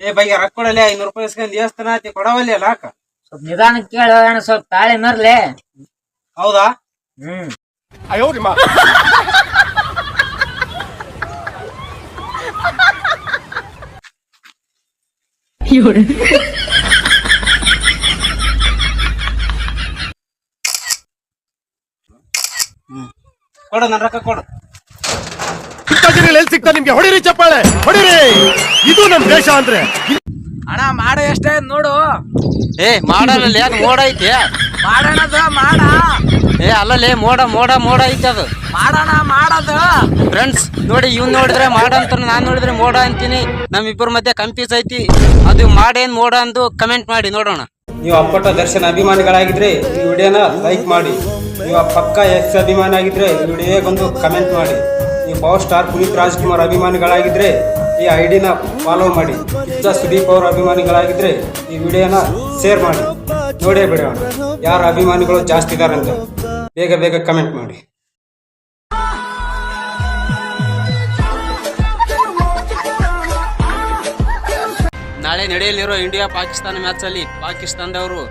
ಏ ಬೈಗೆ ರೊಕ್ಕ ಕೊಡಲಿ 500 ರೂಪಾಯಿ ಇಸ್ಕೊಂಡ್ ದೇವಸ್ಥಾನ ಆತಿ ಕೊಡವಲ್ಲಿ ಅಲ್ಲ ಅಕ್ಕ. ಸ್ವಲ್ಪ ನಿಧಾನ ಕೇಳು ಅಣ್ಣ, ಸ್ವಲ್ಪ ತಾಳೆ ಮರ್ಲೆ. ಹೌದಾ? ಕೊಡು ನನ್ನ ರೊಕ್ಕ ಕೊಡು. ಎಲ್ಲಿ ಸಿಗ್ತಾ ನಿಮ್ಗೆ? ಹೊಡಿರಿ ಚಪ್ಪಾಳೆ ಹೊಡಿರಿ, ಇದು ನಮ್ ದೇಶ ಅಂದ್ರೆ. ಅಣ್ಣ ಮಾಡ ಎಷ್ಟ ನೋಡು. ಏ ಮಾಡಲ್ಲ ಯಾಕೆ ಮೋಡ ಐತಿ? ಮಾಡೋಣದ ಮಾಡ. ಏ ಅಲ್ಲಲ್ಲಿ ಮೋಡ ಐತಿ ಅದು. ಮಾಡೋಣ ಮಾಡೋದ. ಫ್ರೆಂಡ್ಸ್ ನೋಡಿ, ಇವ್ ನೋಡಿದ್ರೆ ಮಾಡ ಅಂತ, ನಾನ್ ನೋಡಿದ್ರೆ ಮೋಡ ಅಂತೀನಿ. ನಮ್ಮಿಬ್ಬರ ಮಧ್ಯೆ ಕನ್ಫ್ಯೂಸ್ ಐತಿ. ಅದು ಮಾಡೇನ್ ಮೋಡ ಅಂದು ಕಮೆಂಟ್ ಮಾಡಿ ನೋಡೋಣ. ನೀವು ಅಪ್ಪಟ ದರ್ಶನ್ ಅಭಿಮಾನಿಗಳಾಗಿದ್ರೆ ಈ ವಿಡಿಯೋನ ಲೈಕ್ ಮಾಡಿ. ನೀವು ಪಕ್ಕ ಎಕ್ಸ್ ಅಭಿಮಾನಿ ಆಗಿದ್ರೆ ಈ ವಿಡಿಯೋಗೊಂದು ಕಮೆಂಟ್ ಮಾಡಿ. ನೀವು ಪವರ್ ಸ್ಟಾರ್ ಪುನೀತ್ ರಾಜ್ಕುಮಾರ್ ಅಭಿಮಾನಿಗಳಾಗಿದ್ರೆ ಈ ಐಡಿನ ಫಾಲೋ ಮಾಡಿ. ಸುದೀಪ್ ಅವರ ಅಭಿಮಾನಿಗಳಾಗಿದ್ರೆ ಈ ವಿಡಿಯೋನ ಶೇರ್ ಮಾಡಿ. ನೋಡೇ ಬಿಡೋಣ ಯಾರ ಅಭಿಮಾನಿಗಳು ಜಾಸ್ತಿ ಇದಾರಂತ. ಬೇಗ ಕಮೆಂಟ್ ಮಾಡಿ. ನಾಳೆ ನಡೆಯಲಿರೋ ಇಂಡಿಯಾ ಪಾಕಿಸ್ತಾನ ಮ್ಯಾಚ್ ಅಲ್ಲಿ ಪಾಕಿಸ್ತಾನದವರು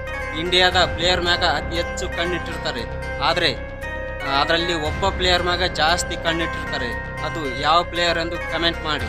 ಇಂಡಿಯಾದ ಪ್ಲೇಯರ್ ಮ್ಯಾಗ ಅತಿ ಹೆಚ್ಚು ಕಣ್ಣಿಟ್ಟಿರ್ತಾರೆ. ಆದ್ರೆ ಅದರಲ್ಲಿ ಒಬ್ಬ ಪ್ಲೇಯರ್ ಮ್ಯಾಗ ಜಾಸ್ತಿ ಕಣ್ಣಿಟ್ಟಿರ್ತಾರೆ. ಅದು ಯಾವ ಪ್ಲೇಯರ್ ಎಂದು ಕಮೆಂಟ್ ಮಾಡಿ.